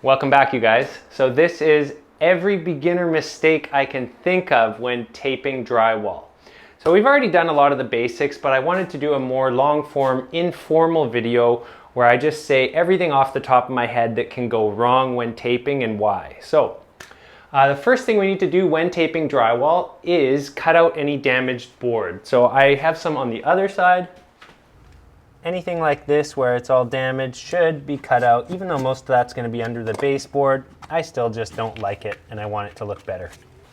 Welcome back, you guys. So this is every beginner mistake I can think of when taping drywall. So we've already done a lot of the basics, but I wanted to do a more long form, informal video where I just say everything off the top of my head that can go wrong when taping and why. So the first thing we need to do when taping drywall is cut out any damaged board. So I have some on the other side. Anything like this where it's all damaged should be cut out. Even though most of that's going to be under the baseboard, I still just don't like it and I want it to look better.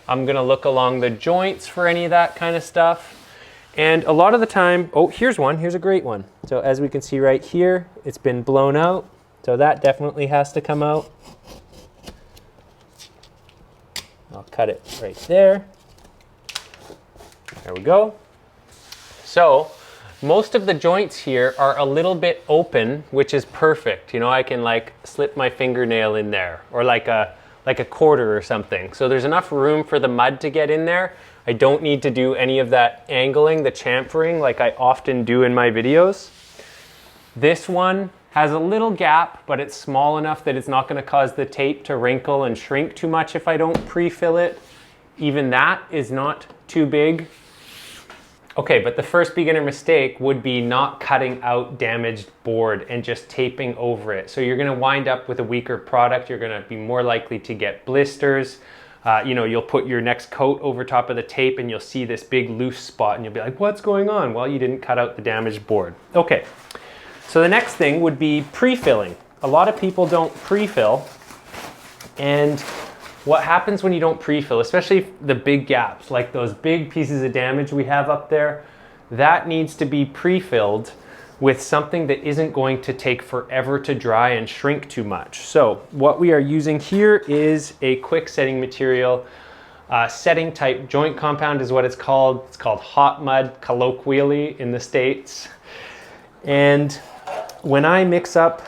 I'm going to look along the joints for any of that kind of stuff. And a lot of the time, oh, here's one. Here's a great one. So as we can see right here, it's been blown out. So that definitely has to come out. I'll cut it right there. There we go. So most of the joints here are a little bit open, which is perfect. You know, I can like slip my fingernail in there or like a quarter or something. So there's enough room for the mud to get in there. I don't need to do any of that angling, the chamfering like I often do in my videos. This one has a little gap, but it's small enough that it's not going to cause the tape to wrinkle and shrink too much if I don't pre-fill it. Even that is not too big. Okay, but the first beginner mistake would be not cutting out damaged board and just taping over it. So you're gonna wind up with a weaker product. You're gonna be more likely to get blisters. You know, you'll put your next coat over top of the tape and you'll see this big loose spot and you'll be like, what's going on? Well, you didn't cut out the damaged board. Okay, so the next thing would be pre-filling. A lot of people don't pre-fill, and what happens when you don't pre-fill, especially the big gaps, like those big pieces of damage we have up there, that needs to be pre-filled with something that isn't going to take forever to dry and shrink too much. So what we are using here is a quick setting material. Setting type joint compound is what it's called. It's called hot mud colloquially in the States. And when I mix up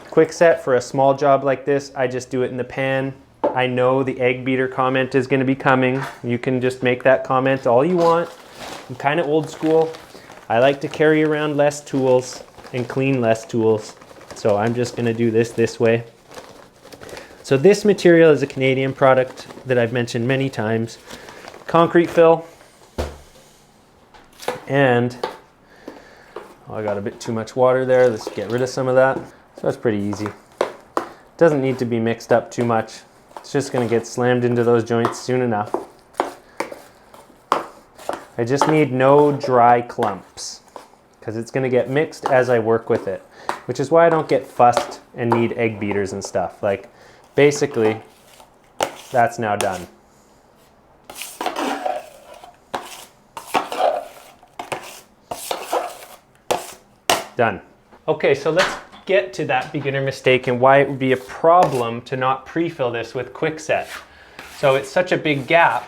quick set for a small job like this, I just do it in the pan. I know the egg beater comment is going to be coming. You can just make that comment all you want. I'm kind of old school. I like to carry around less tools and clean less tools. So I'm just going to do this way. So this material is a Canadian product that I've mentioned many times. Concrete fill. And I got a bit too much water there. Let's get rid of some of that. So that's pretty easy. Doesn't need to be mixed up too much. It's just going to get slammed into those joints soon enough. I just need no dry clumps because it's going to get mixed as I work with it, which is why I don't get fussed and need egg beaters and stuff. Like, basically, that's now done. Done. Okay, so let's get to that beginner mistake and why it would be a problem to not pre-fill this with quickset. So it's such a big gap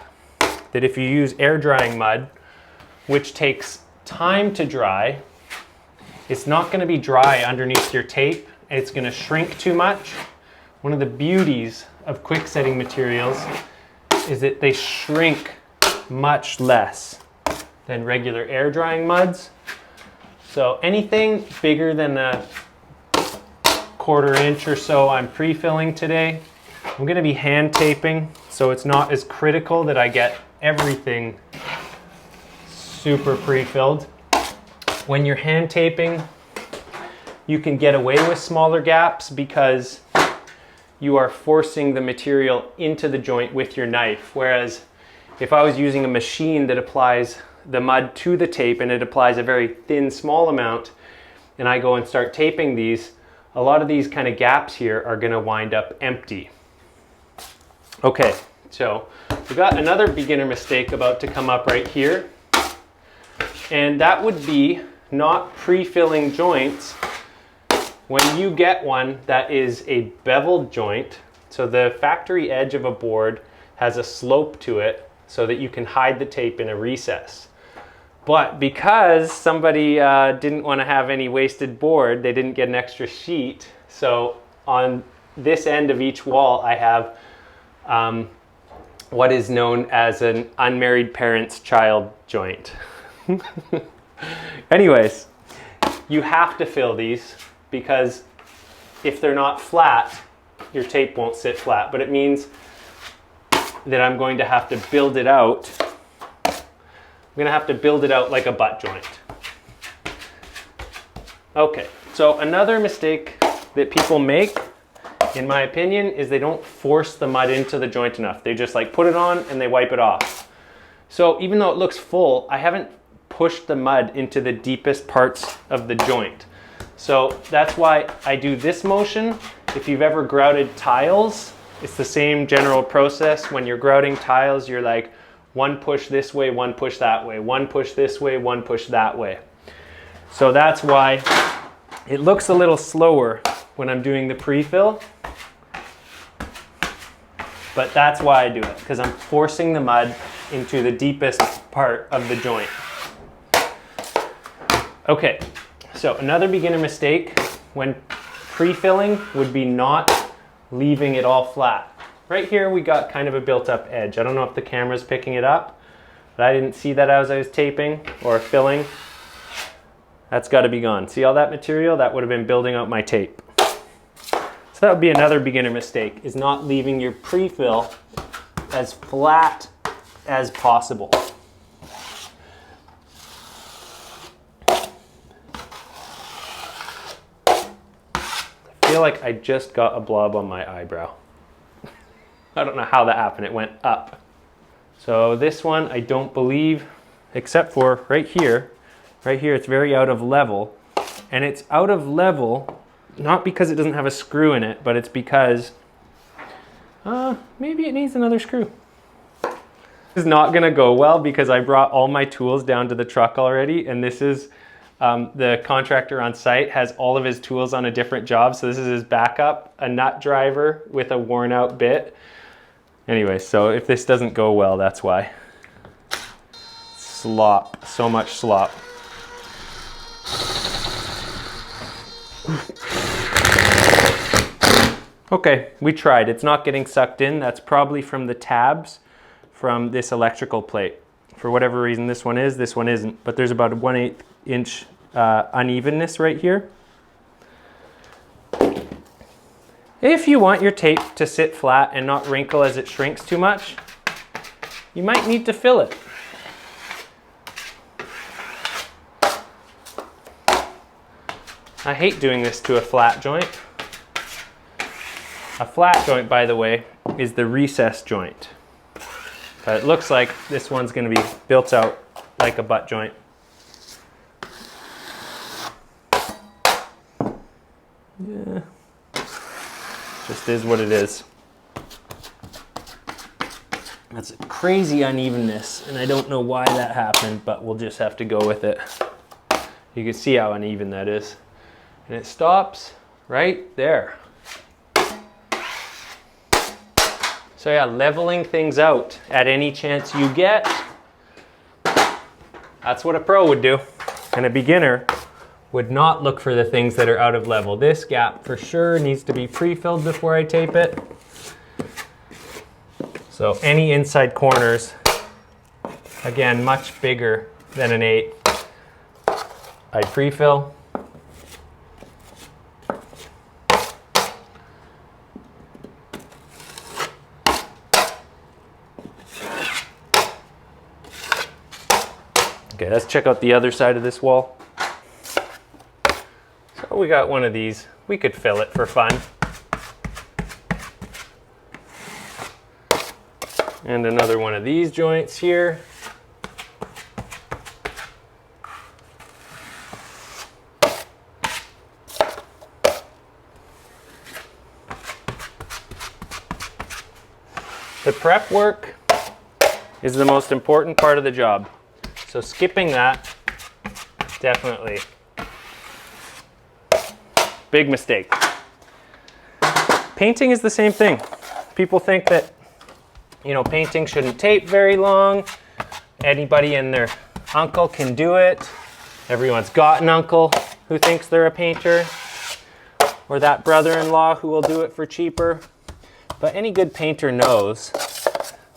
that if you use air drying mud, which takes time to dry, it's not going to be dry underneath your tape and it's going to shrink too much. One of the beauties of quick setting materials is that they shrink much less than regular air drying muds. So anything bigger than a quarter-inch or so I'm pre-filling today. I'm going to be hand taping, so it's not as critical that I get everything super pre-filled. When you're hand taping, you can get away with smaller gaps because you are forcing the material into the joint with your knife. Whereas if I was using a machine that applies the mud to the tape and it applies a very thin, small amount, and I go and start taping these, a lot of these kind of gaps here are going to wind up empty. Okay, so we got another beginner mistake about to come up right here, and that would be not pre-filling joints when you get one that is a beveled joint. So the factory edge of a board has a slope to it so that you can hide the tape in a recess. But because somebody didn't want to have any wasted board, they didn't get an extra sheet. So on this end of each wall, I have what is known as an unmarried parent's child joint. Anyways, you have to fill these because if they're not flat, your tape won't sit flat, but it means that I'm going to have to build it out. I'm going to have to build it out like a butt joint. Okay, so another mistake that people make, in my opinion, is they don't force the mud into the joint enough. They just like put it on and they wipe it off. So even though it looks full, I haven't pushed the mud into the deepest parts of the joint. So that's why I do this motion. If you've ever grouted tiles, it's the same general process. When you're grouting tiles, you're like one push this way, one push that way, one push this way, one push that way. So that's why it looks a little slower when I'm doing the pre-fill. But that's why I do it, because I'm forcing the mud into the deepest part of the joint. Okay, so another beginner mistake when pre-filling would be not leaving it all flat. Right here we got kind of a built-up edge. I don't know if the camera's picking it up, but I didn't see that as I was taping or filling. That's got to be gone. See all that material? That would have been building out my tape. So that would be another beginner mistake, is not leaving your pre-fill as flat as possible. I feel like I just got a blob on my eyebrow. I don't know how that happened. It went up. So this one, I don't believe, except for right here, it's very out of level. And it's out of level, not because it doesn't have a screw in it, but it's because maybe it needs another screw. This is not gonna go well because I brought all my tools down to the truck already, and this is the contractor on site has all of his tools on a different job. So this is his backup, a nut driver with a worn out bit. Anyway, so if this doesn't go well, that's why. Slop, so much slop. Okay, we tried. It's not getting sucked in. That's probably from the tabs from this electrical plate. For whatever reason, this one is, this one isn't. But there's about a 1/8 inch unevenness right here. If you want your tape to sit flat and not wrinkle as it shrinks too much, you might need to fill it. I hate doing this to a flat joint. A flat joint, by the way, is the recess joint. But it looks like this one's going to be built out like a butt joint. Yeah, just is what it is. That's a crazy unevenness, and I don't know why that happened, but we'll just have to go with it. You can see how uneven that is. And it stops right there. So yeah, leveling things out at any chance you get, that's what a pro would do. And a beginner would not look for the things that are out of level. This gap for sure needs to be pre-filled before I tape it. So any inside corners, again, much bigger than an 8, I pre-fill. Okay, let's check out the other side of this wall. So we got one of these. We could fill it for fun. And another one of these joints here. The prep work is the most important part of the job. So skipping that, definitely big mistake. Painting is the same thing. People think that, you know, painting shouldn't tape very long. Anybody and their uncle can do it. Everyone's got an uncle who thinks they're a painter, or that brother-in-law who will do it for cheaper. But any good painter knows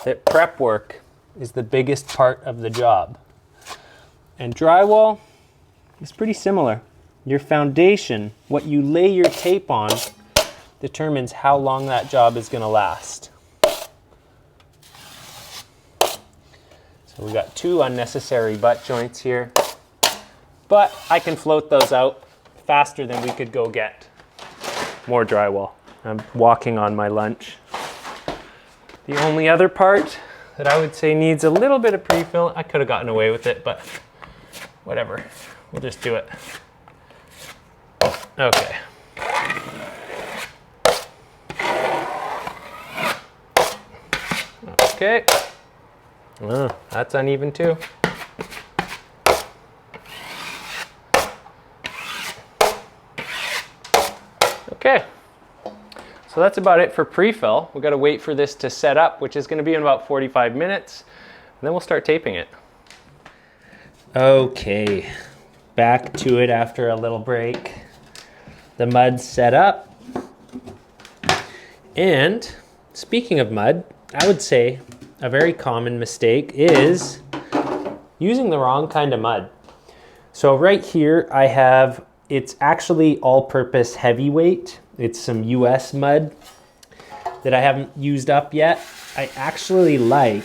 that prep work is the biggest part of the job. And drywall is pretty similar. Your foundation, what you lay your tape on, determines how long that job is going to last. So we got 2 unnecessary butt joints here, but I can float those out faster than we could go get more drywall. I'm walking on my lunch. The only other part that I would say needs a little bit of pre-fill, I could have gotten away with it, but whatever, we'll just do it. Okay. Okay. Oh, that's uneven too. Okay. So that's about it for pre-fill. We've got to wait for this to set up, which is going to be in about 45 minutes, and then we'll start taping it. Okay, back to it after a little break. The mud's set up. And speaking of mud, I would say a very common mistake is using the wrong kind of mud. So right here I have, it's actually all-purpose heavyweight. It's some US mud that I haven't used up yet. I actually like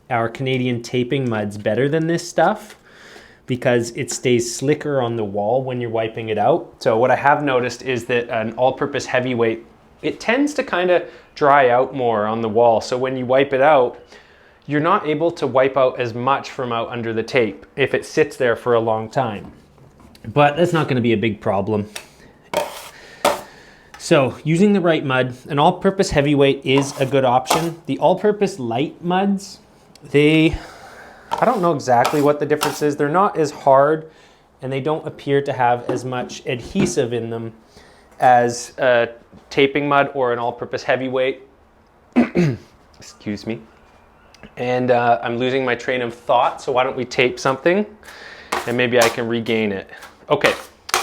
our Canadian taping muds better than this stuff because it stays slicker on the wall when you're wiping it out. So what I have noticed is that an all-purpose heavyweight, it tends to kind of dry out more on the wall. So when you wipe it out, you're not able to wipe out as much from out under the tape if it sits there for a long time. But that's not going to be a big problem. So using the right mud, an all-purpose heavyweight is a good option. The all-purpose light muds, I don't know exactly what the difference is. They're not as hard and they don't appear to have as much adhesive in them as a taping mud or an all-purpose heavyweight. Excuse me. And I'm losing my train of thought, so why don't we tape something and maybe I can regain it. Okay,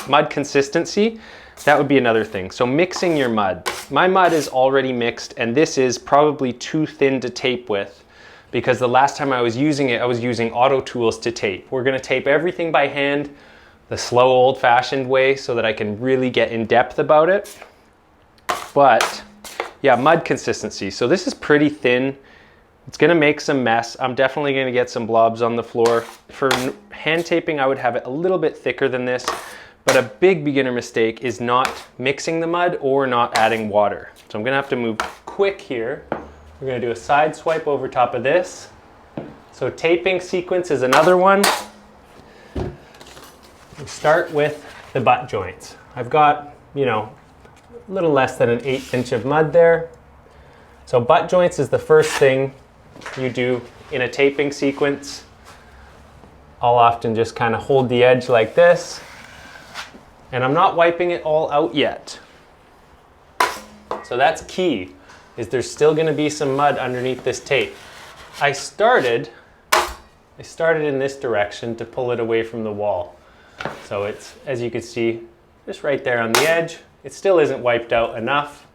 mud consistency. That would be another thing. So mixing your mud. My mud is already mixed and this is probably too thin to tape with because the last time I was using it, I was using auto tools to tape. We're gonna tape everything by hand, the slow old-fashioned way, so that I can really get in depth about it. But yeah, mud consistency. So this is pretty thin. It's gonna make some mess. I'm definitely gonna get some blobs on the floor. For hand taping, I would have it a little bit thicker than this. But a big beginner mistake is not mixing the mud or not adding water. So I'm gonna have to move quick here. We're gonna do a side swipe over top of this. So taping sequence is another one. We start with the butt joints. I've got, you know, a little less than an 1/8 inch of mud there. So butt joints is the first thing you do in a taping sequence. I'll often just kind of hold the edge like this. And I'm not wiping it all out yet. So that's key, is there's still gonna be some mud underneath this tape. I started in this direction to pull it away from the wall. So it's, as you can see, just right there on the edge. It still isn't wiped out enough.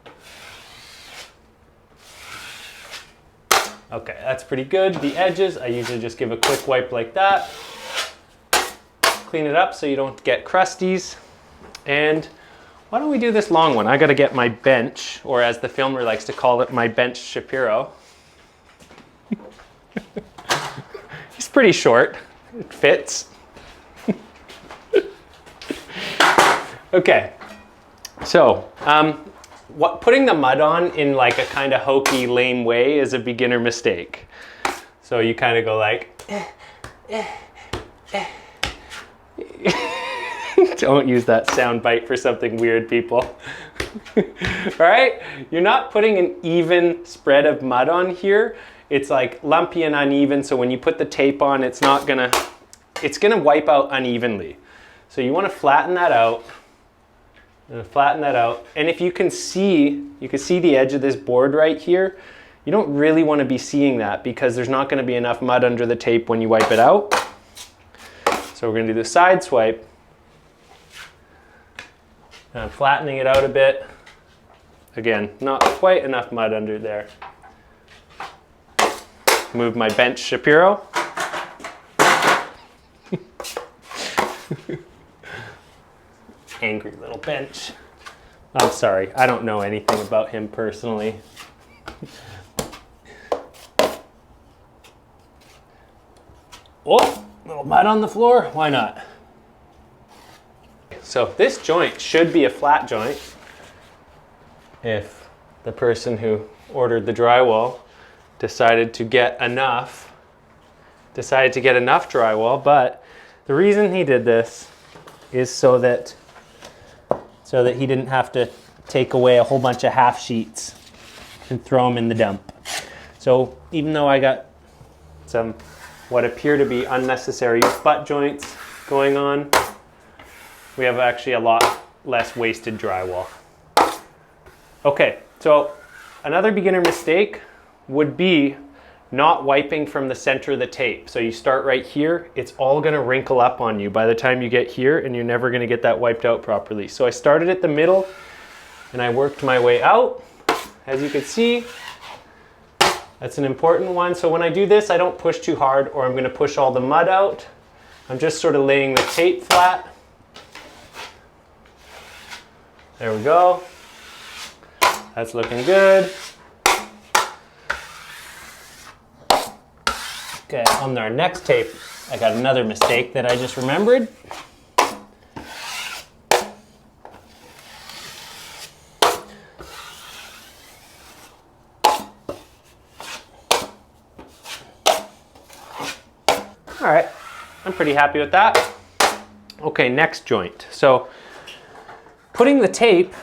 Okay, that's pretty good. The edges, I usually just give a quick wipe like that. Clean it up so you don't get crusties. And why don't we do this long one? I gotta get my bench, or as the filmer likes to call it, my bench Shapiro. He's pretty short, it fits. Okay, so putting the mud on in like a kind of hokey, lame way is a beginner mistake. So you kind of go like, Don't use that sound bite for something weird, people. All right, you're not putting an even spread of mud on here. It's like lumpy and uneven, so when you put the tape on, it's gonna wipe out unevenly. So you want to flatten that out. And if you can see the edge of this board right here. You don't really want to be seeing that because there's not going to be enough mud under the tape when you wipe it out. So we're going to do the side swipe. And I'm flattening it out a bit. Again, not quite enough mud under there. Move my bench Shapiro. Angry little bench. I'm sorry, I don't know anything about him personally. Oh, little mud on the floor, why not? So this joint should be a flat joint if the person who ordered the drywall decided to get enough drywall, but the reason he did this is so that he didn't have to take away a whole bunch of half sheets and throw them in the dump. So even though I got some what appear to be unnecessary butt joints going on, we have actually a lot less wasted drywall. Okay, so another beginner mistake would be not wiping from the center of the tape. So you start right here, it's all gonna wrinkle up on you by the time you get here, and you're never gonna get that wiped out properly. So I started at the middle and I worked my way out. As you can see, that's an important one. So when I do this, I don't push too hard or I'm gonna push all the mud out. I'm just sort of laying the tape flat. There we go. That's looking good. Okay, on our next tape, I got another mistake that I just remembered. All right, I'm pretty happy with that. Okay, next joint. So putting the tape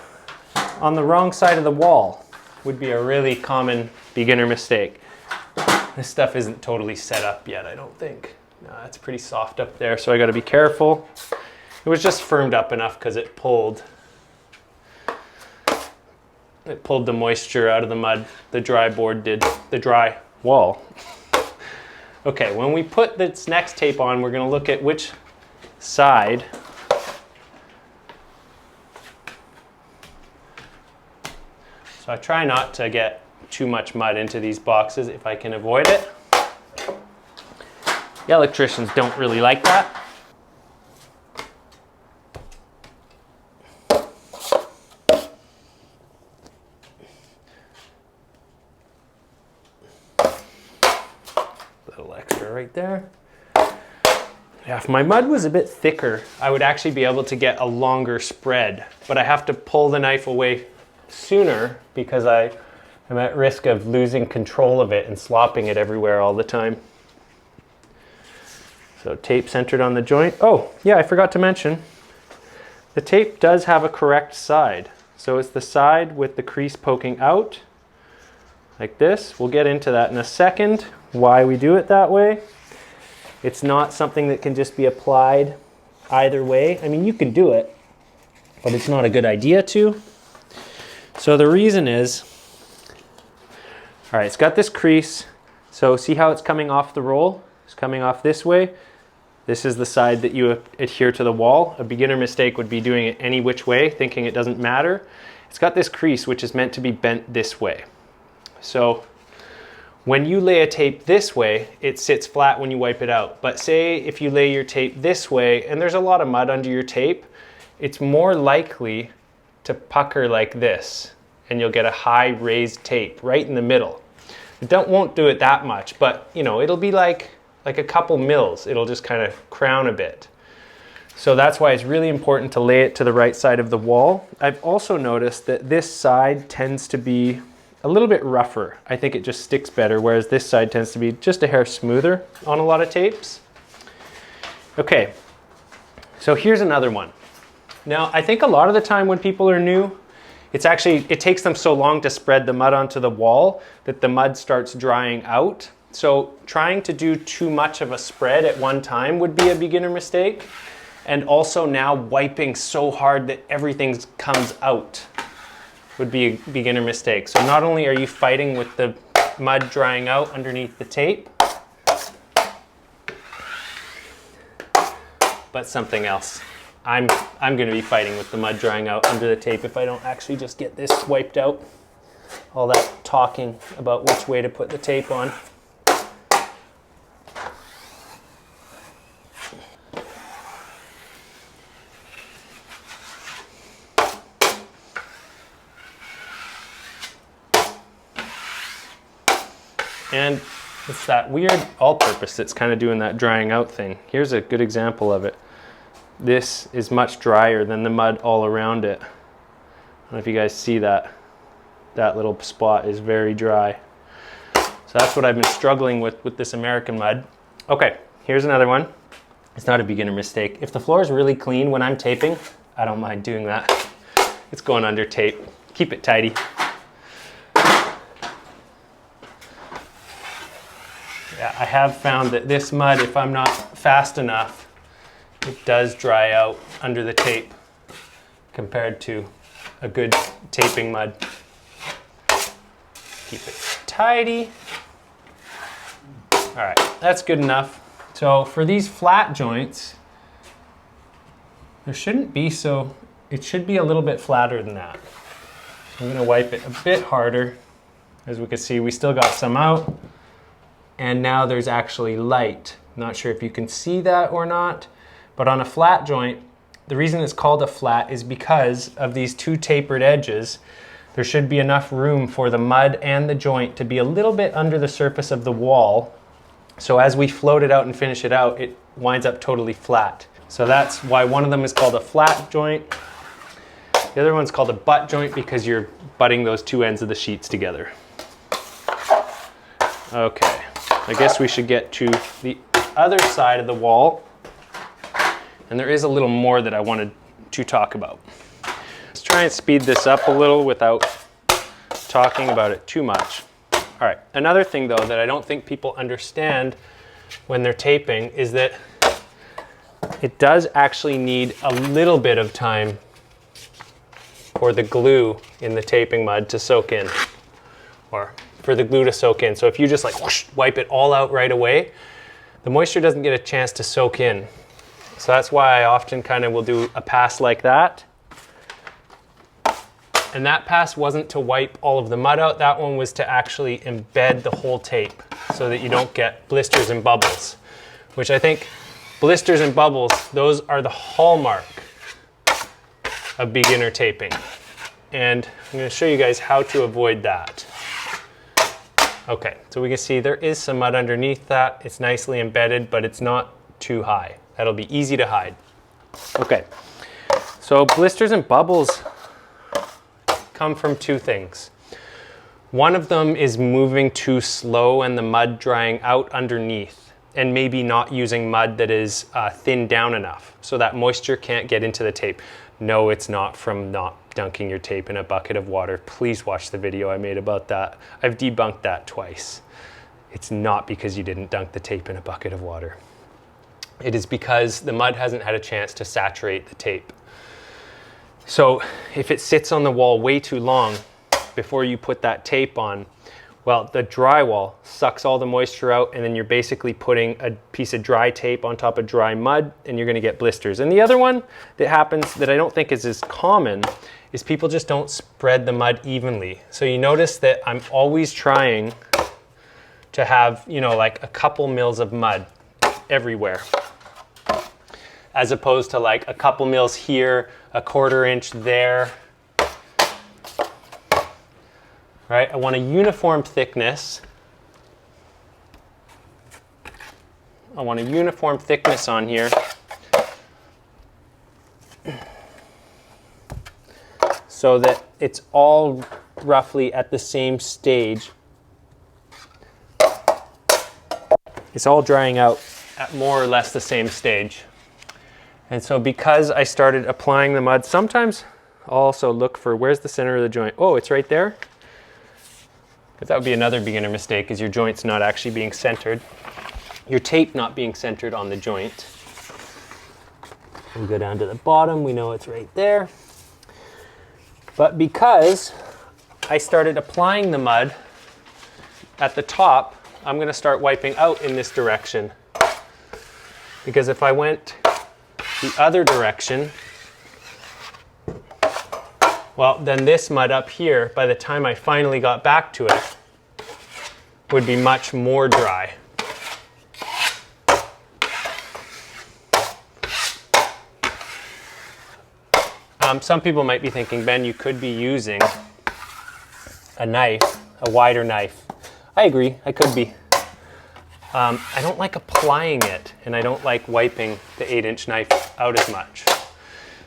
on the wrong side of the wall would be a really common beginner mistake. This stuff isn't totally set up yet, I don't think. No, it's pretty soft up there, so I gotta be careful. It was just firmed up enough because it pulled the moisture out of the mud. The dry board did, the dry wall. Okay, when we put this next tape on, we're gonna look at which side so I try not to get too much mud into these boxes if I can avoid it. The electricians don't really like that. Little extra right there. Yeah, if my mud was a bit thicker, I would actually be able to get a longer spread, but I have to pull the knife away sooner because I'm at risk of losing control of it and slopping it everywhere all the time. So tape centered on the joint. Oh, yeah, I forgot to mention, the tape does have a correct side. So it's the side with the crease poking out, like this. We'll get into that in a second, why we do it that way. It's not something that can just be applied either way. I mean, you can do it, but it's not a good idea to. So the reason is, all right, it's got this crease. So see how it's coming off the roll? It's coming off this way. This is the side that you adhere to the wall. A beginner mistake would be doing it any which way, thinking it doesn't matter. It's got this crease, which is meant to be bent this way. So when you lay a tape this way, it sits flat when you wipe it out. But say if you lay your tape this way, and there's a lot of mud under your tape, it's more likely to pucker like this, and you'll get a high raised tape right in the middle. It won't do it that much, but you know, it'll be like a couple mils. It'll just kind of crown a bit. So that's why it's really important to lay it to the right side of the wall. I've also noticed that this side tends to be a little bit rougher. I think it just sticks better, whereas this side tends to be just a hair smoother on a lot of tapes. Okay, so here's another one. Now, I think a lot of the time when people are new, it takes them so long to spread the mud onto the wall that the mud starts drying out. So trying to do too much of a spread at one time would be a beginner mistake. And also now wiping so hard that everything comes out would be a beginner mistake. So not only are you fighting with the mud drying out underneath the tape, but something else. I'm going to be fighting with the mud drying out under the tape if I don't actually just get this wiped out. All that talking about which way to put the tape on. And it's that weird all-purpose that's kind of doing that drying out thing. Here's a good example of it. This is much drier than the mud all around it. I don't know if you guys see that. That little spot is very dry. So that's what I've been struggling with this American mud. Okay, here's another one. It's not a beginner mistake. If the floor is really clean when I'm taping, I don't mind doing that. It's going under tape. Keep it tidy. Yeah, I have found that this mud, if I'm not fast enough, it does dry out under the tape compared to a good taping mud. Keep it tidy. All right, that's good enough. So for these flat joints, there shouldn't be it should be a little bit flatter than that. I'm gonna wipe it a bit harder. As we can see, we still got some out. And now there's actually light. Not sure if you can see that or not, but on a flat joint, the reason it's called a flat is because of these two tapered edges. There should be enough room for the mud and the joint to be a little bit under the surface of the wall. So as we float it out and finish it out, it winds up totally flat. So that's why one of them is called a flat joint. The other one's called a butt joint because you're butting those two ends of the sheets together. Okay. I guess we should get to the other side of the wall. And there is a little more that I wanted to talk about. Let's try and speed this up a little without talking about it too much. All right, another thing though that I don't think people understand when they're taping is that it does actually need a little bit of time for the glue in the taping mud to soak in, or for the glue to soak in. So if you just like whoosh, wipe it all out right away, the moisture doesn't get a chance to soak in. So that's why I often kind of will do a pass like that. And that pass wasn't to wipe all of the mud out. That one was to actually embed the whole tape so that you don't get blisters and bubbles, which I think blisters and bubbles, those are the hallmark of beginner taping. And I'm going to show you guys how to avoid that. Okay, so we can see there is some mud underneath that. It's nicely embedded, but it's not too high. That'll be easy to hide. Okay, so blisters and bubbles come from two things. One of them is moving too slow and the mud drying out underneath, and maybe not using mud that is thinned down enough so that moisture can't get into the tape. No, it's not from not dunking your tape in a bucket of water. Please watch the video I made about that. I've debunked that twice. It's not because you didn't dunk the tape in a bucket of water. It is because the mud hasn't had a chance to saturate the tape. So if it sits on the wall way too long before you put that tape on, well, the drywall sucks all the moisture out, and then you're basically putting a piece of dry tape on top of dry mud, and you're gonna get blisters. And the other one that happens that I don't think is as common is people just don't spread the mud evenly. So you notice that I'm always trying to have, you know, like a couple mils of mud everywhere, as opposed to like a couple mils here, a quarter inch there. Right, I want a uniform thickness. I want a uniform thickness on here. So that it's all roughly at the same stage. It's all drying out at more or less the same stage. And so because I started applying the mud, sometimes I'll also look for where's the center of the joint. Oh, it's right there. Because that would be another beginner mistake, is your joint's not actually being centered. Your tape not being centered on the joint. We go down to the bottom, we know it's right there. But because I started applying the mud at the top, I'm gonna start wiping out in this direction. Because if I went the other direction, well, then this mud up here, by the time I finally got back to it, would be much more dry. Some people might be thinking, Ben, you could be using a knife, a wider knife. I agree, I could be. I don't like applying it, and I don't like wiping the 8-inch knife out as much.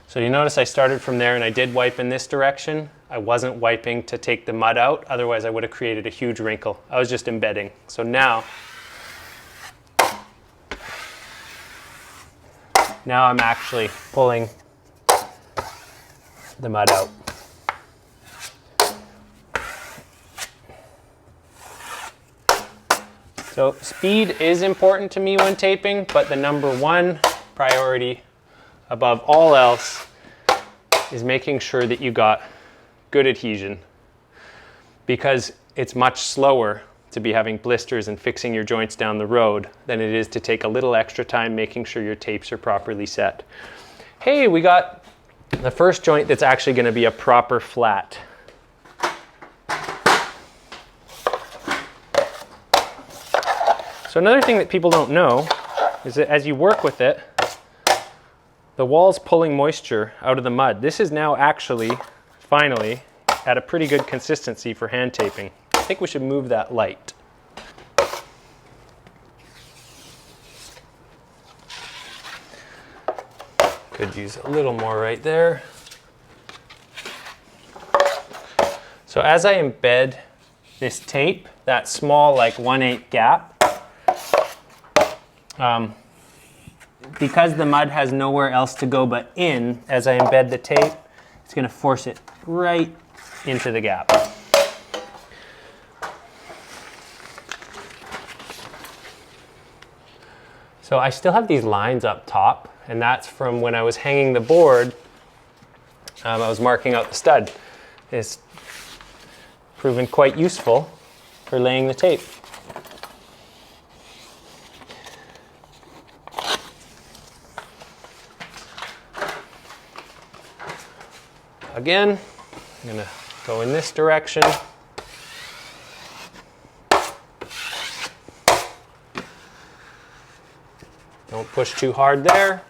So you notice I started from there and I did wipe in this direction. I wasn't wiping to take the mud out, otherwise I would have created a huge wrinkle. I was just embedding. So now I'm actually pulling the mud out. So speed is important to me when taping, but the number one priority above all else is making sure that you got good adhesion, because it's much slower to be having blisters and fixing your joints down the road than it is to take a little extra time making sure your tapes are properly set. Hey, we got the first joint that's actually going to be a proper flat. So another thing that people don't know is that as you work with it, the wall's pulling moisture out of the mud. This is now actually, finally, at a pretty good consistency for hand taping. I think we should move that light. Could use a little more right there. So as I embed this tape, that small like 1/8 gap, because the mud has nowhere else to go but in, as I embed the tape, it's going to force it right into the gap. So I still have these lines up top, and that's from when I was hanging the board. I was marking out the stud. It's proven quite useful for laying the tape. Again, I'm going to go in this direction. Don't push too hard there,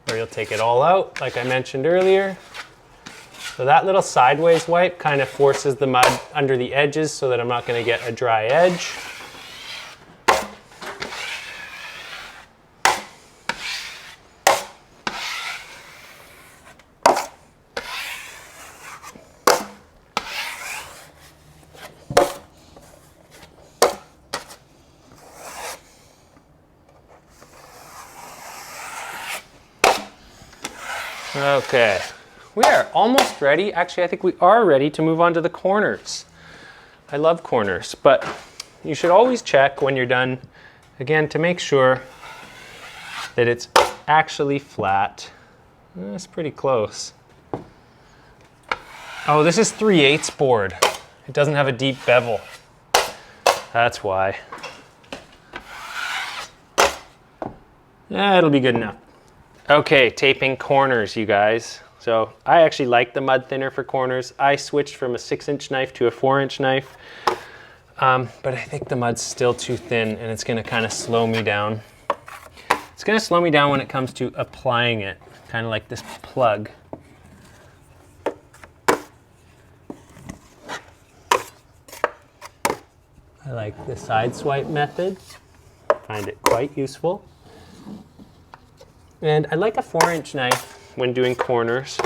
or you'll take it all out, like I mentioned earlier. So that little sideways wipe kind of forces the mud under the edges so that I'm not going to get a dry edge. Okay, we are almost ready. Actually, I think we are ready to move on to the corners. I love corners, but you should always check when you're done, again, to make sure that it's actually flat. That's pretty close. Oh, this is 3/8 board. It doesn't have a deep bevel. That's why. It'll be good enough. Okay, taping corners, you guys. So I actually like the mud thinner for corners. I switched from a 6-inch knife to a 4-inch knife, but I think the mud's still too thin, and it's gonna kind of slow me down. It's gonna slow me down when it comes to applying it, kind of like this plug. I like the side swipe method. Find it quite useful. And I like a 4-inch knife when doing corners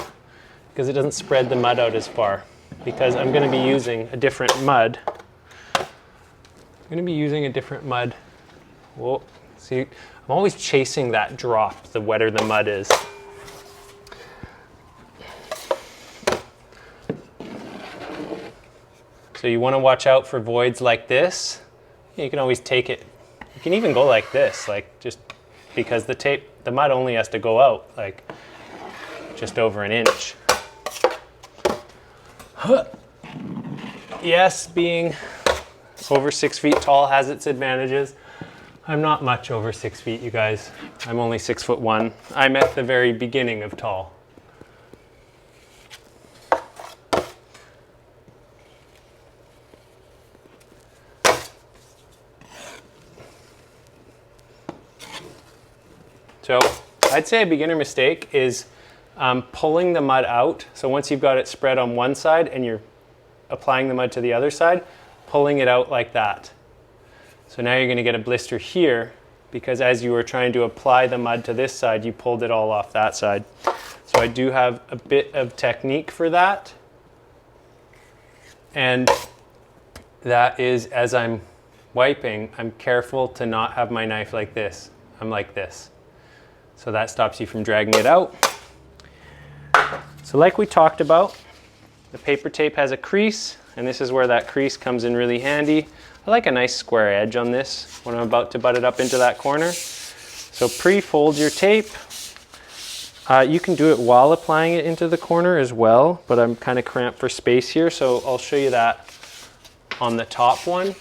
because it doesn't spread the mud out as far, because I'm going to be using a different mud. Whoa, see, I'm always chasing that drop the wetter the mud is. So you want to watch out for voids like this. You can always take it. You can even go like this, like just because the mud only has to go out like just over 1 inch. Yes, being over 6 feet tall has its advantages. I'm not much over 6 feet, you guys. I'm only 6'1". I'm at the very beginning of tall. So I'd say a beginner mistake is pulling the mud out. So once you've got it spread on one side and you're applying the mud to the other side, pulling it out like that. So now you're going to get a blister here because as you were trying to apply the mud to this side, you pulled it all off that side. So I do have a bit of technique for that. And that is, as I'm wiping, I'm careful to not have my knife like this. I'm like this. So that stops you from dragging it out. So like we talked about, the paper tape has a crease, and this is where that crease comes in really handy. I like a nice square edge on this when I'm about to butt it up into that corner. So pre-fold your tape. You can do it while applying it into the corner as well, but I'm kind of cramped for space here, so I'll show you that on the top one.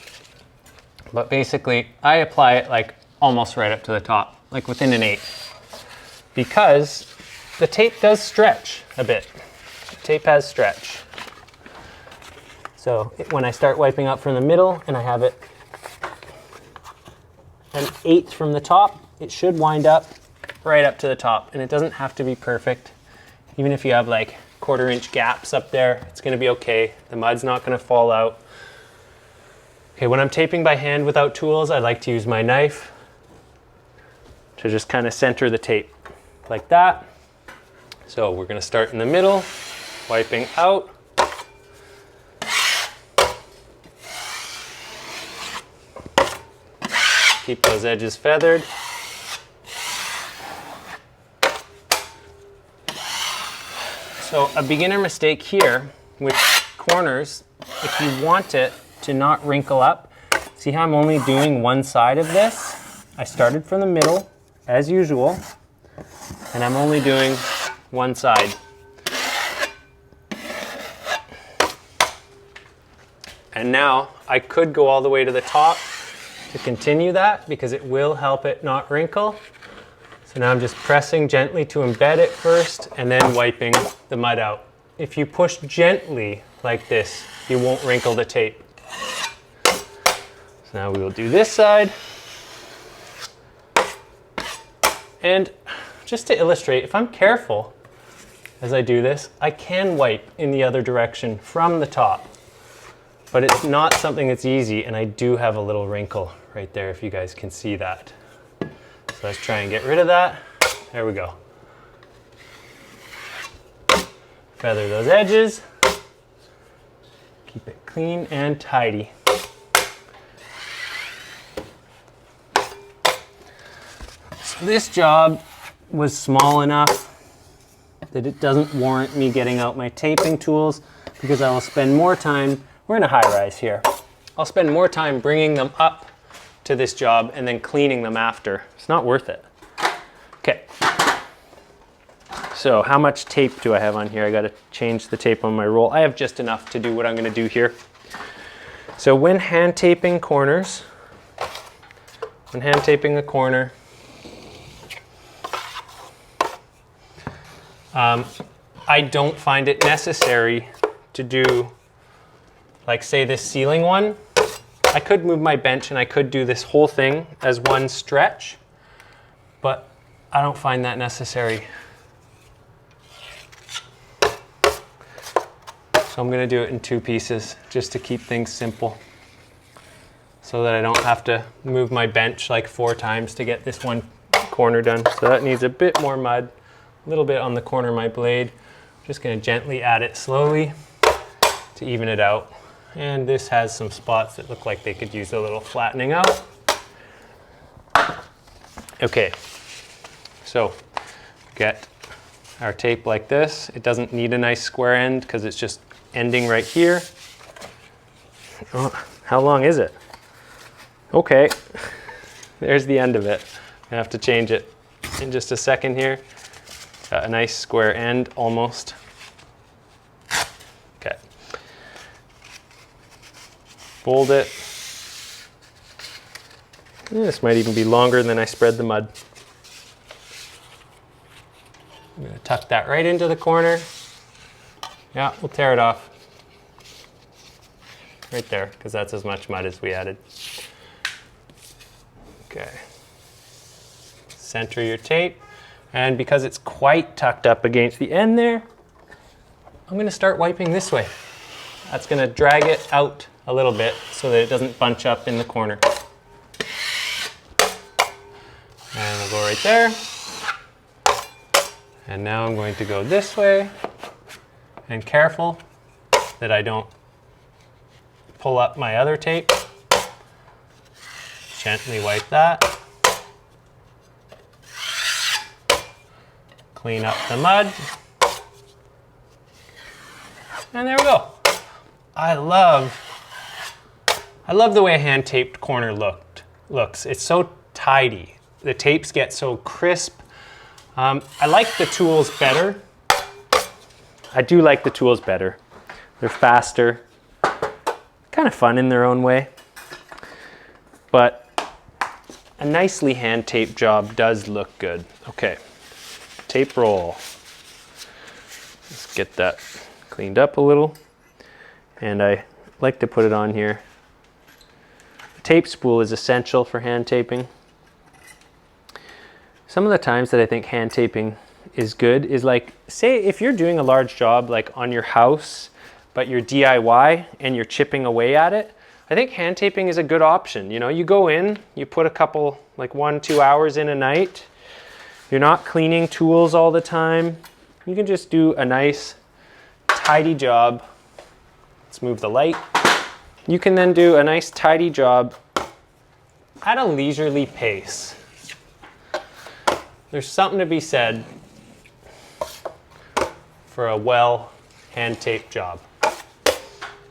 But basically, I apply it like almost right up to the top, like within an eighth, because the tape does stretch a bit. The tape has stretch. So when I start wiping up from the middle and I have it an eighth from the top, it should wind up right up to the top, and it doesn't have to be perfect. Even if you have like 1/4 inch gaps up there, it's gonna be okay. The mud's not gonna fall out. Okay, when I'm taping by hand without tools, I like to use my knife to just kind of center the tape like that. So we're gonna start in the middle, wiping out. Keep those edges feathered. So a beginner mistake here with corners, if you want it to not wrinkle up, see how I'm only doing one side of this? I started from the middle, as usual, and I'm only doing one side. And now I could go all the way to the top to continue that because it will help it not wrinkle. So now I'm just pressing gently to embed it first and then wiping the mud out. If you push gently like this, you won't wrinkle the tape. So now we will do this side. And just to illustrate, if I'm careful as I do this, I can wipe in the other direction from the top. But it's not something that's easy, and I do have a little wrinkle right there if you guys can see that. So let's try and get rid of that. There we go. Feather those edges. Keep it clean and tidy. So this job was small enough that it doesn't warrant me getting out my taping tools because I will spend more time. We're in a high rise here. I'll spend more time bringing them up to this job and then cleaning them after. It's not worth it. Okay. So how much tape do I have on here? I got to change the tape on my roll. I have just enough to do what I'm going to do here. So when hand taping corners, when hand taping a corner, I don't find it necessary to do, like say this ceiling one. I could move my bench and I could do this whole thing as one stretch, but I don't find that necessary. So I'm going to do it in 2 pieces just to keep things simple so that I don't have to move my bench like 4 times to get this one corner done. So that needs a bit more mud, a little bit on the corner of my blade. I'm just going to gently add it slowly to even it out. And this has some spots that look like they could use a little flattening out. Okay, so get our tape like this. It doesn't need a nice square end because it's just ending right here. Oh, how long is it? Okay, there's the end of it. I have to change it in just a second here. Got a nice square end almost. Okay. Fold it. This might even be longer than I spread the mud. I'm going to tuck that right into the corner. Yeah, we'll tear it off. Right there, because that's as much mud as we added. Okay. Center your tape. And because it's quite tucked up against the end there, I'm going to start wiping this way. That's going to drag it out a little bit so that it doesn't bunch up in the corner. right there. And now I'm going to go this way, and careful that I don't pull up my other tape. Gently wipe that. Clean up the mud. And there we go. I love the way a hand taped corner looks. It's so tidy. The tapes get so crisp. I like the tools better. I do like the tools better. They're faster, kind of fun in their own way. But a nicely hand taped job does look good. Okay, tape roll. Let's get that cleaned up a little. And I like to put it on here. The tape spool is essential for hand taping. Some of the times that I think hand taping is good is like, say if you're doing a large job like on your house, but you're DIY and you're chipping away at it, I think hand taping is a good option. You know, you go in, you put a couple, like 1-2 hours in a night. You're not cleaning tools all the time. You can just do a nice, tidy job. Let's move the light. You can then do a nice, tidy job at a leisurely pace. There's something to be said for a well hand-taped job.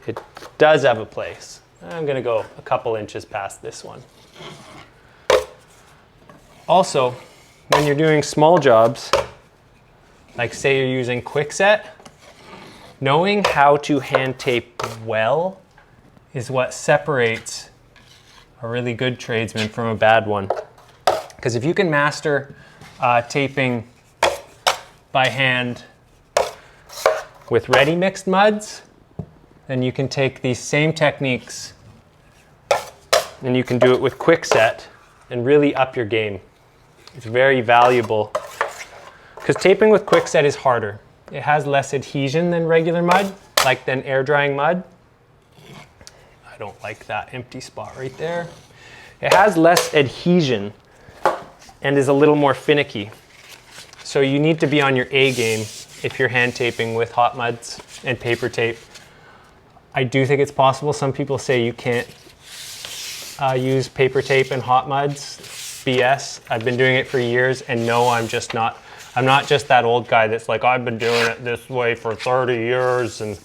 It does have a place. I'm gonna go a couple inches past this one. Also, when you're doing small jobs, like say you're using Quickset, knowing how to hand tape well is what separates a really good tradesman from a bad one. Because if you can master taping by hand with ready mixed muds, then you can take these same techniques and you can do it with Quickset and really up your game. It's very valuable because taping with Quickset is harder. It has less adhesion than regular mud, like than air drying mud. I don't like that empty spot right there. It has less adhesion and is a little more finicky. So you need to be on your A game if you're hand taping with hot muds and paper tape. I do think it's possible. Some people say you can't use paper tape and hot muds. BS. I've been doing it for years, and no, I'm not just that old guy that's like, I've been doing it this way for 30 years and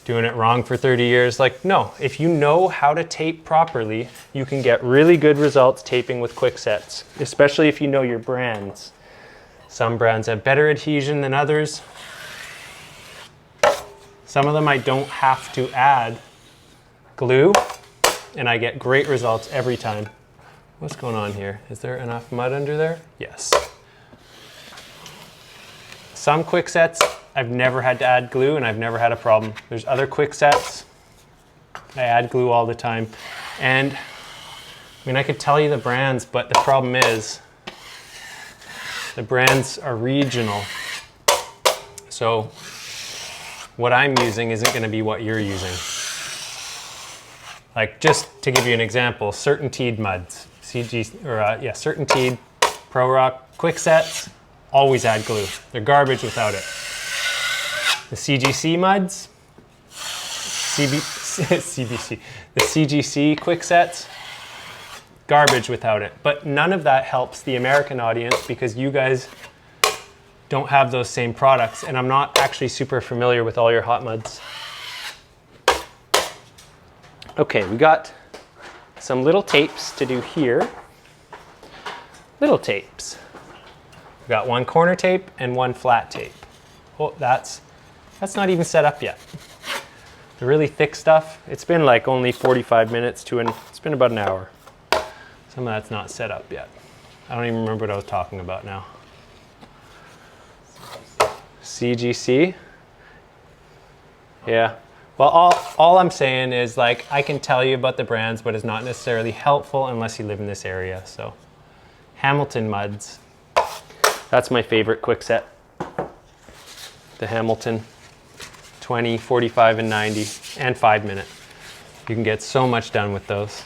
doing it wrong for 30 years. Like, no, if you know how to tape properly, you can get really good results taping with Quicksets, especially if you know your brands. Some brands have better adhesion than others. Some of them I don't have to add glue, and I get great results every time. What's going on here? Is there enough mud under there? Yes. Some Quicksets, I've never had to add glue and I've never had a problem. There's other Quicksets, I add glue all the time. And I mean, I could tell you the brands, but the problem is the brands are regional. So what I'm using isn't going to be what you're using. Like, just to give you an example, CertainTeed muds, CertainTeed Pro Rock Quicksets, always add glue. They're garbage without it. The CGC muds, CBC, the CGC Quicksets, garbage without it. But none of that helps the American audience because you guys don't have those same products, and I'm not actually super familiar with all your hot muds. Okay, we got some little tapes to do here. Little tapes. We got one corner tape and one flat tape. Oh, that's not even set up yet. The really thick stuff, it's been like only 45 minutes it's been about an hour. Some of that's not set up yet. I don't even remember what I was talking about now. CGC. Yeah. Well, all I'm saying is, like, I can tell you about the brands, but it's not necessarily helpful unless you live in this area. So, Hamilton muds. That's my favorite Quickset. The Hamilton 20, 45, and 90, and 5 minute. You can get so much done with those.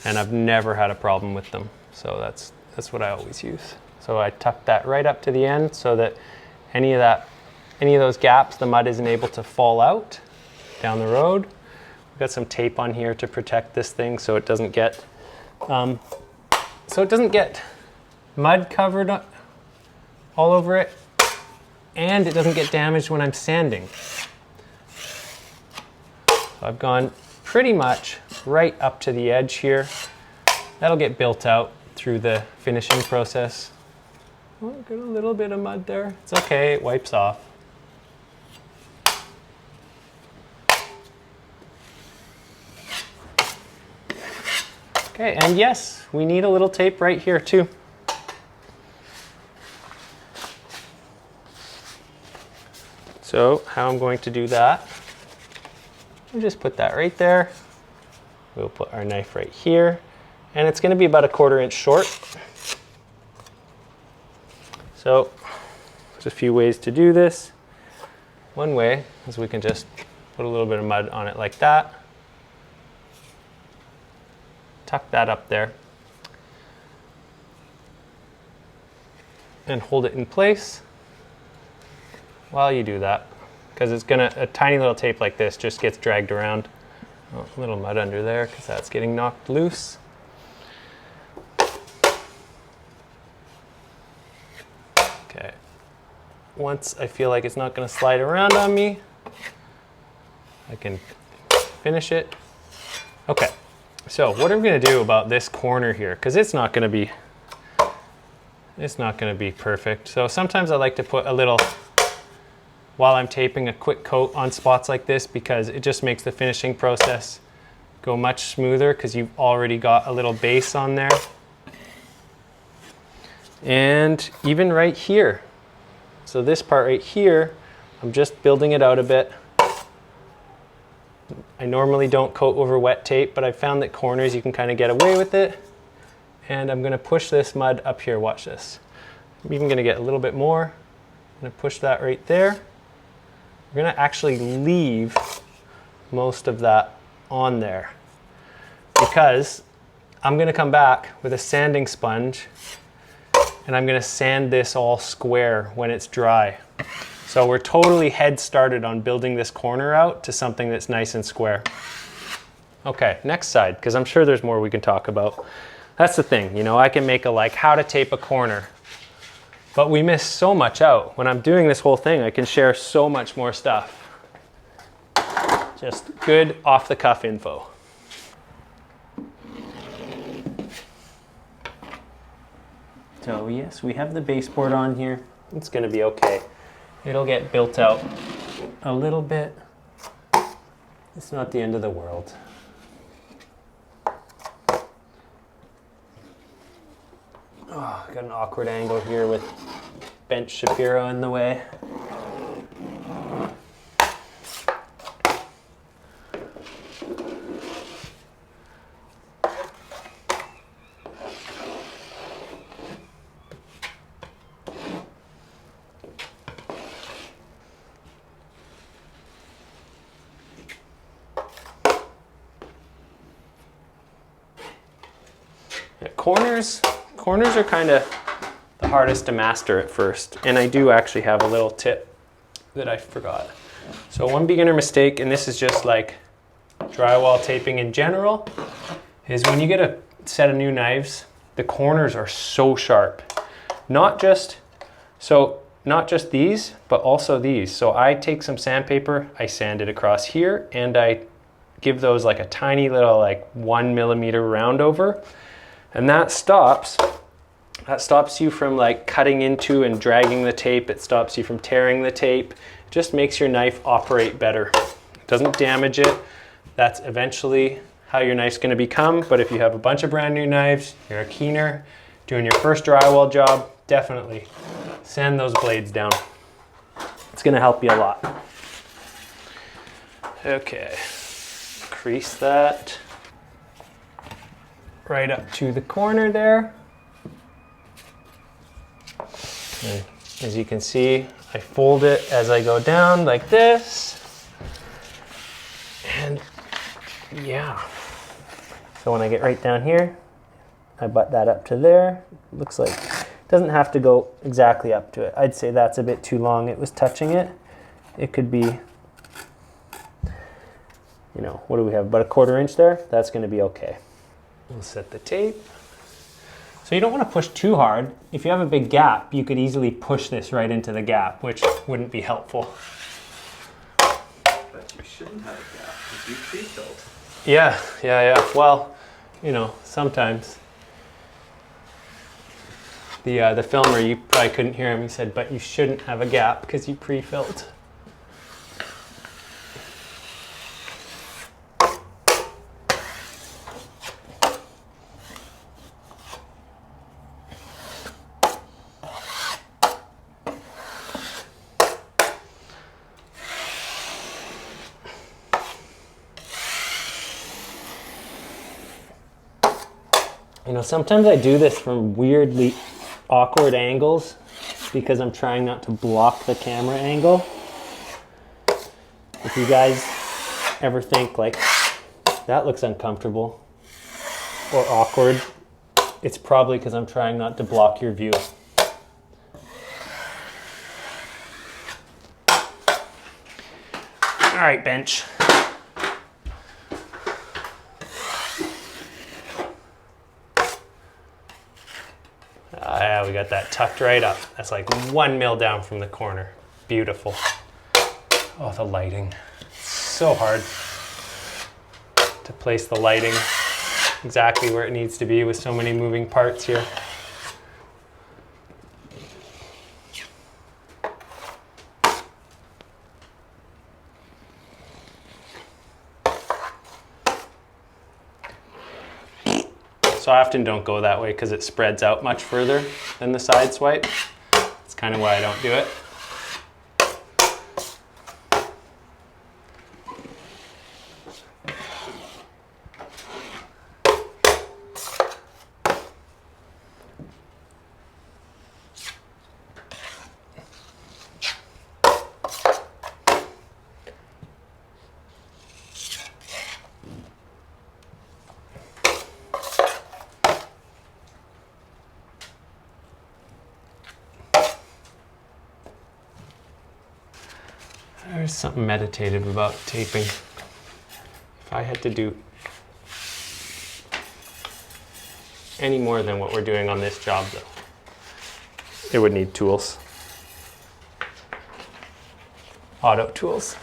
and I've never had a problem with them. So that's what I always use. So I tuck that right up to the end so that any of those gaps, the mud isn't able to fall out down the road. We've got some tape on here to protect this thing so it doesn't get mud covered all over it, and it doesn't get damaged when I'm sanding. So I've gone pretty much right up to the edge here. That'll get built out through the finishing process. Oh, got a little bit of mud there. It's okay, it wipes off. Okay, and yes, we need a little tape right here too. So how I'm going to do that, I'll just put that right there. We'll put our knife right here, and it's going to be about a 1/4 inch short. So there's a few ways to do this. One way is we can just put a little bit of mud on it like that. Tuck that up there and hold it in place while you do that, because it's gonna, a tiny little tape like this just gets dragged around. Oh, a little mud under there because that's getting knocked loose. Okay, once I feel like it's not gonna slide around on me, I can finish it. Okay, so what are we gonna do about this corner here? Because it's not gonna be perfect. So sometimes I like to put a little, while I'm taping, a quick coat on spots like this, because it just makes the finishing process go much smoother because you've already got a little base on there. And even right here. So this part right here, I'm just building it out a bit. I normally don't coat over wet tape, but I found that corners you can kind of get away with it. And I'm gonna push this mud up here, watch this. I'm even gonna get a little bit more. I'm gonna push that right there. We're gonna actually leave most of that on there because I'm gonna come back with a sanding sponge and I'm gonna sand this all square when it's dry. So we're totally head started on building this corner out to something that's nice and square. Okay, next side, because I'm sure there's more we can talk about. That's the thing, you know, I can make a like how to tape a corner, but we miss so much out. When I'm doing this whole thing, I can share so much more stuff. Just good off the cuff info. So yes, we have the baseboard on here. It's gonna be okay. It'll get built out a little bit. It's not the end of the world. Oh, got an awkward angle here with bench Shapiro in the way. Yeah, corners are kind of the hardest to master at first, and I do actually have a little tip that I forgot. So one beginner mistake, and this is just like drywall taping in general, is when you get a set of new knives, the corners are so sharp. Not just these, but also these. So I take some sandpaper, I sand it across here, and I give those like a tiny little like 1 millimeter round over, and that stops you from like cutting into and dragging the tape. It stops you from tearing the tape. It just makes your knife operate better. It doesn't damage it. That's eventually how your knife's gonna become, but if you have a bunch of brand new knives, you're a keener, doing your first drywall job, definitely sand those blades down. It's gonna help you a lot. Okay, crease that right up to the corner there. And as you can see, I fold it as I go down like this. And yeah, So when I get right down here, I butt that up to there. Looks like it doesn't have to go exactly up to it. I'd say that's a bit too long. It was touching it. It could be, you know, what do we have? About a 1/4 inch there? That's going to be okay. We'll set the tape. So you don't want to push too hard. If you have a big gap, you could easily push this right into the gap, which wouldn't be helpful. But you shouldn't have a gap because you pre-filled. Yeah. Well, you know, sometimes. The filmer, you probably couldn't hear him. He said, but you shouldn't have a gap because you pre-filled. You know, sometimes I do this from weirdly awkward angles because I'm trying not to block the camera angle. If you guys ever think like, that looks uncomfortable or awkward, it's probably because I'm trying not to block your view. All right, bench. Yeah, we got that tucked right up. That's like 1 mil down from the corner. Beautiful. Oh, the lighting. So hard to place the lighting exactly where it needs to be with so many moving parts here. So I often don't go that way because it spreads out much further than the side swipe. That's kind of why I don't do it. There's something meditative about taping. If I had to do any more than what we're doing on this job, though, it would need tools. Auto tools.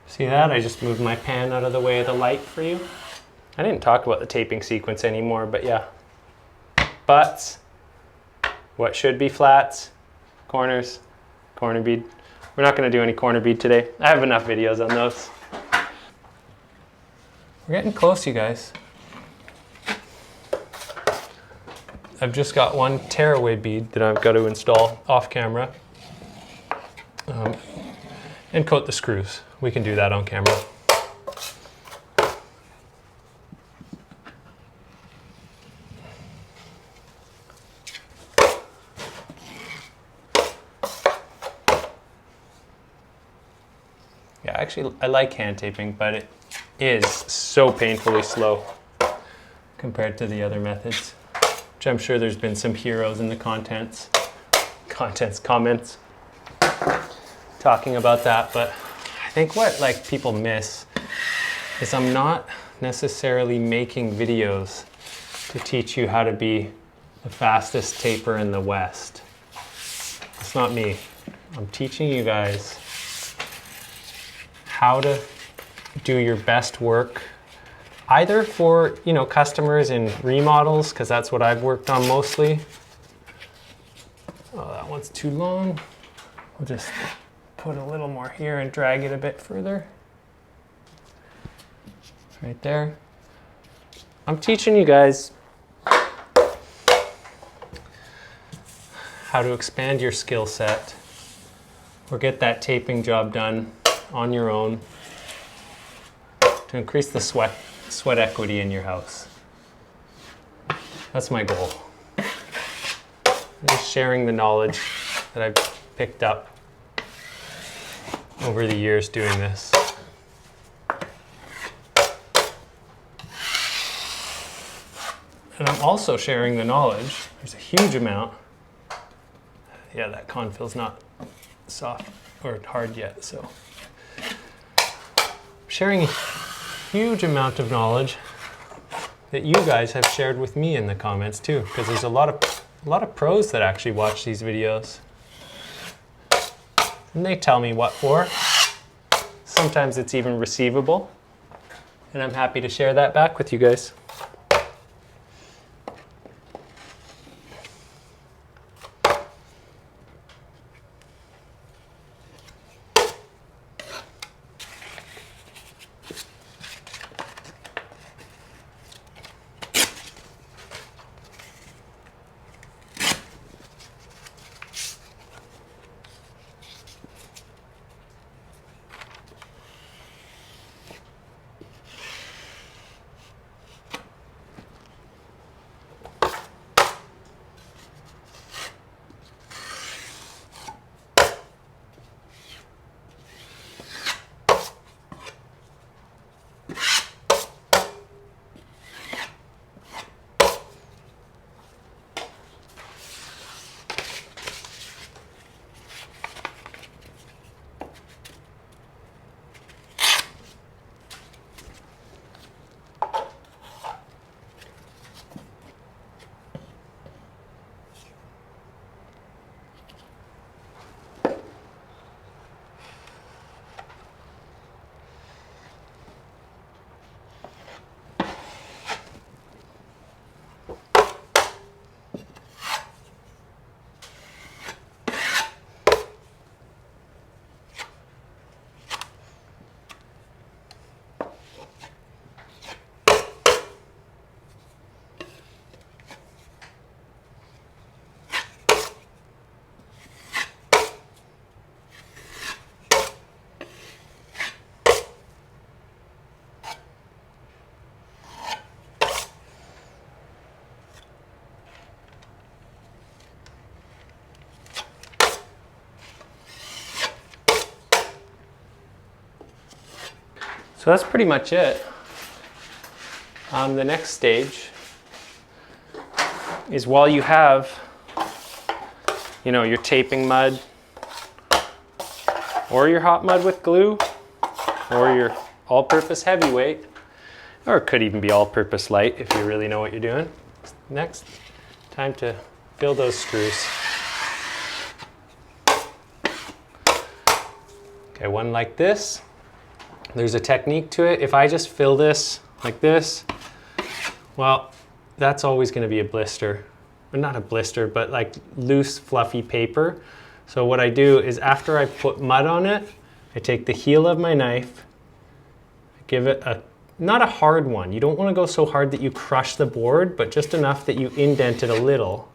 See that? I just moved my pan out of the way of the light for you. I didn't talk about the taping sequence anymore, but yeah. Butts, what should be flats, corners, corner bead. We're not going to do any corner bead today. I have enough videos on those. We're getting close, you guys. I've just got one tearaway bead that I've got to install off camera and coat the screws. We can do that on camera. Yeah, actually, I like hand taping, but it is so painfully slow compared to the other methods, which I'm sure there's been some heroes in the comments talking about that, but I think what like people miss is I'm not necessarily making videos to teach you how to be the fastest taper in the West. It's not me. I'm teaching you guys how to do your best work, either for, you know, customers in remodels, because that's what I've worked on mostly, Oh, that one's too long. We'll just put a little more here and drag it a bit further. Right there. I'm teaching you guys how to expand your skill set or get that taping job done on your own to increase the sweat equity in your house. That's my goal. I'm just sharing the knowledge that I've picked up over the years doing this. And I'm also sharing the knowledge. There's a huge amount. Yeah, that confill's not soft or hard yet, so. Sharing a huge amount of knowledge that you guys have shared with me in the comments too, because there's a lot of pros that actually watch these videos. And they tell me what for. Sometimes it's even receivable. And I'm happy to share that back with you guys. So that's pretty much it. The next stage is while you have, your taping mud or your hot mud with glue or your all-purpose heavyweight, or it could even be all-purpose light if you really know what you're doing. Next, time to fill those screws. Okay, one like this. There's a technique to it. If I just fill this like this, well, that's always going to be a blister. Or not a blister, but like loose, fluffy paper. So what I do is after I put mud on it, I take the heel of my knife, give it not a hard one. You don't want to go so hard that you crush the board, but just enough that you indent it a little.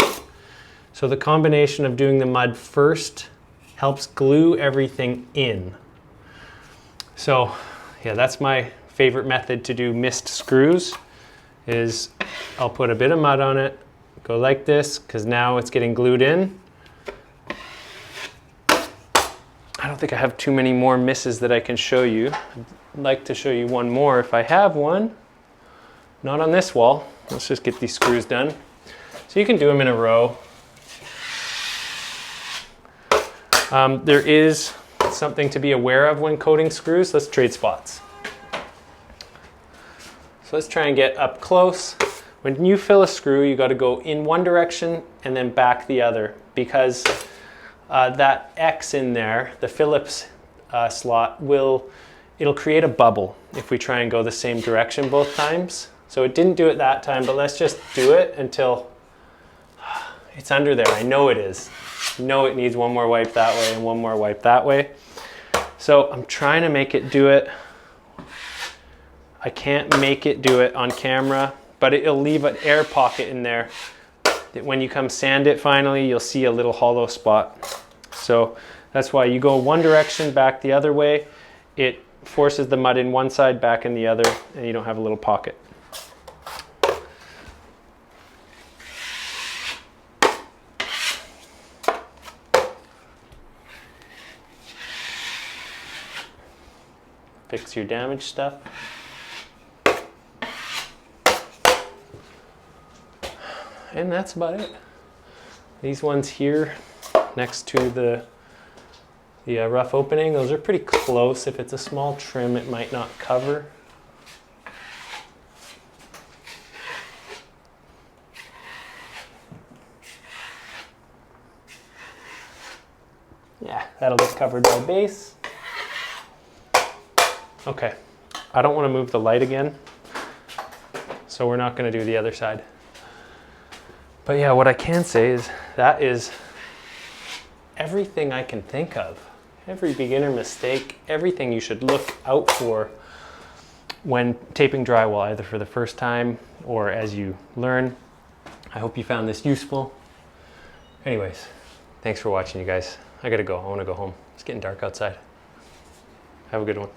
So the combination of doing the mud first helps glue everything in. So yeah, that's my favorite method to do missed screws, is I'll put a bit of mud on it, go like this, because now it's getting glued in. I don't think I have too many more misses that I can show you. I'd like to show you one more if I have one. Not on this wall. Let's just get these screws done. So you can do them in a row. There is something to be aware of when coating screws. Let's trade spots. So let's try and get up close. When you fill a screw, you got to go in one direction and then back the other, because that X in there, the Phillips slot, it'll create a bubble if we try and go the same direction both times. So it didn't do it that time, but let's just do it until it's under there. I know it is. know it needs one more wipe that way and one more wipe that way. So I'm trying to make it do it. I can't make it do it on camera, but it'll leave an air pocket in there that when you come sand it finally, you'll see a little hollow spot. So that's why you go one direction, back the other way. It forces the mud in one side, back in the other, and you don't have a little pocket. Fix your damaged stuff. And that's about it. These ones here next to the rough opening, those are pretty close. If it's a small trim, it might not cover. Yeah, that'll get covered by base. Okay, I don't want to move the light again, so we're not going to do the other side. But yeah, what I can say is that is everything I can think of. Every beginner mistake, everything you should look out for when taping drywall, either for the first time or as you learn. I hope you found this useful. Anyways, thanks for watching, you guys. I gotta go. I want to go home. It's getting dark outside. Have a good one.